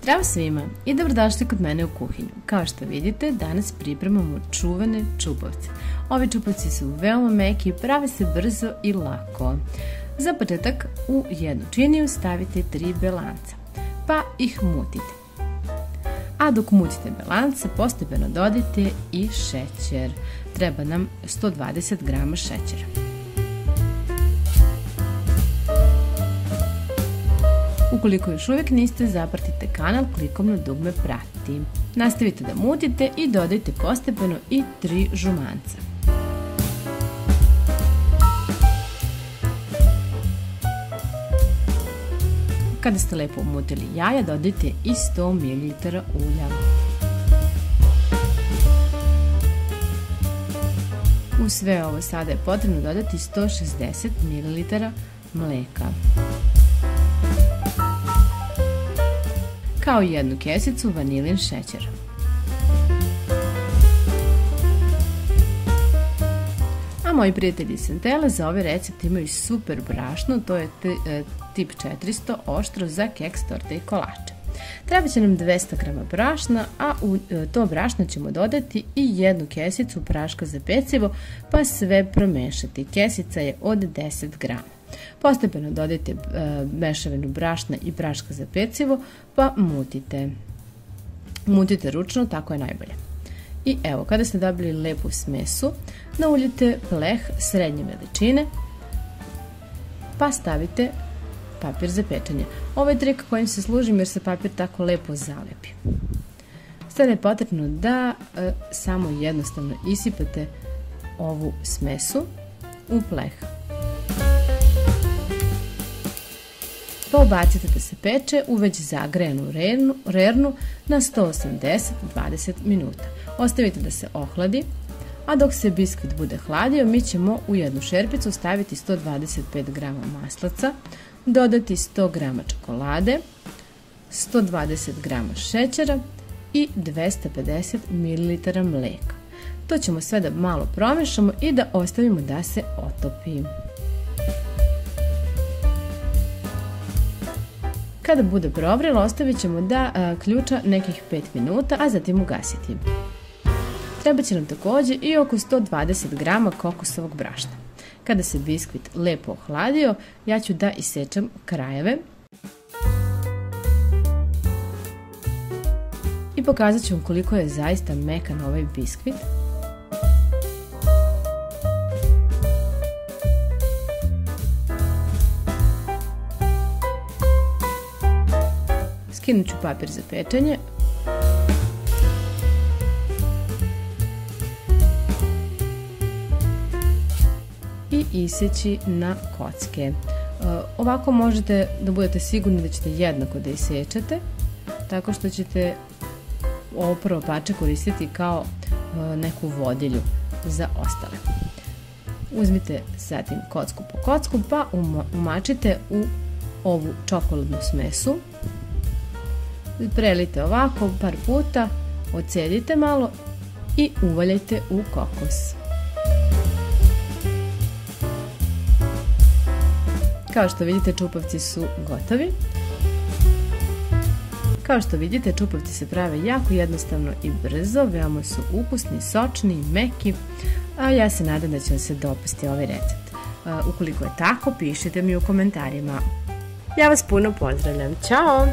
Zdravo svima i dobrodošli kod mene u kuhinju. Kao što vidite, danas pripremamo čuvene čupavce. Ovi čupavci su veoma meki, prave se brzo i lako. Za početak u jednu činiju stavite 3 belanca, pa ih mutite. A dok mutite belance, postepeno dodajte i šećer. Treba nam 120 g šećera. Ukoliko još uvijek niste, zapratite kanal klikom na dugme prati. Nastavite da mutite i dodajte postepeno i 3 žumanca. Kada ste lepo umutili jaja, dodajte i 100 ml ulja. U sve ovo sada je potrebno dodati 160 ml mleka. Kao i jednu kesicu vanilin šećera. A moji prijatelji iz Sentele za ovaj recept imaju super brašno, to je tip 400 oštro za keks, torte i kolače. Treba će nam 200 g brašna, a u to brašno ćemo dodati i jednu kesicu praška za pecivo, pa sve promešati. Kesica je od 10 g. Postepeno dodajte mešavinu brašna i praška za pecivo, pa mutite. Mutite ručno, tako je najbolje. I evo, kada ste dobili lepu smesu, nauljite pleh srednje veličine, pa stavite papir za pečenje. Ovo je trik kojim se služim jer se papir tako lepo zalepi. Sada je potrebno da samo jednostavno isipate ovu smesu u pleh. Pa ubacite da se peče u već zagrejanu rernu na 180-20 minuta. Ostavite da se ohladi, a dok se biskvit bude hladio, mi ćemo u jednu šerpicu staviti 125 g maslaca, dodati 100 g čokolade, 120 g šećera i 250 ml mleka. To ćemo sve da malo promešamo i da ostavimo da se otopi. Kada bude provrelo, ostavit ćemo da ključa nekih 5 minuta, a zatim ugasiti. Treba će nam također i oko 120 g kokosovog brašna. Kada se biskvit lepo ohladio, ja ću da isečem krajeve i pokazat ću vam koliko je zaista mekan ovaj biskvit. Skinut ću papir za pečenje. I iseći na kocke. Ovako možete da budete sigurni da ćete jednako da isečete, tako što ćete ovo prvo parče koristiti kao neku vodilju za ostale. Uzmite zatim kocku po kocku, pa umačite u ovu čokoladnu smesu. Prelite ovako par puta, odcedite malo i uvaljajte u kokos. Kao što vidite, čupavci su gotovi. Kao što vidite, čupavci se prave jako jednostavno i brzo, veoma su ukusni, sočni i meki, a ja se nadam da će vam se dopasti ovaj recept. Ukoliko je tako, pišite mi u komentarima. Ja vas puno pozdravljam. Ćao!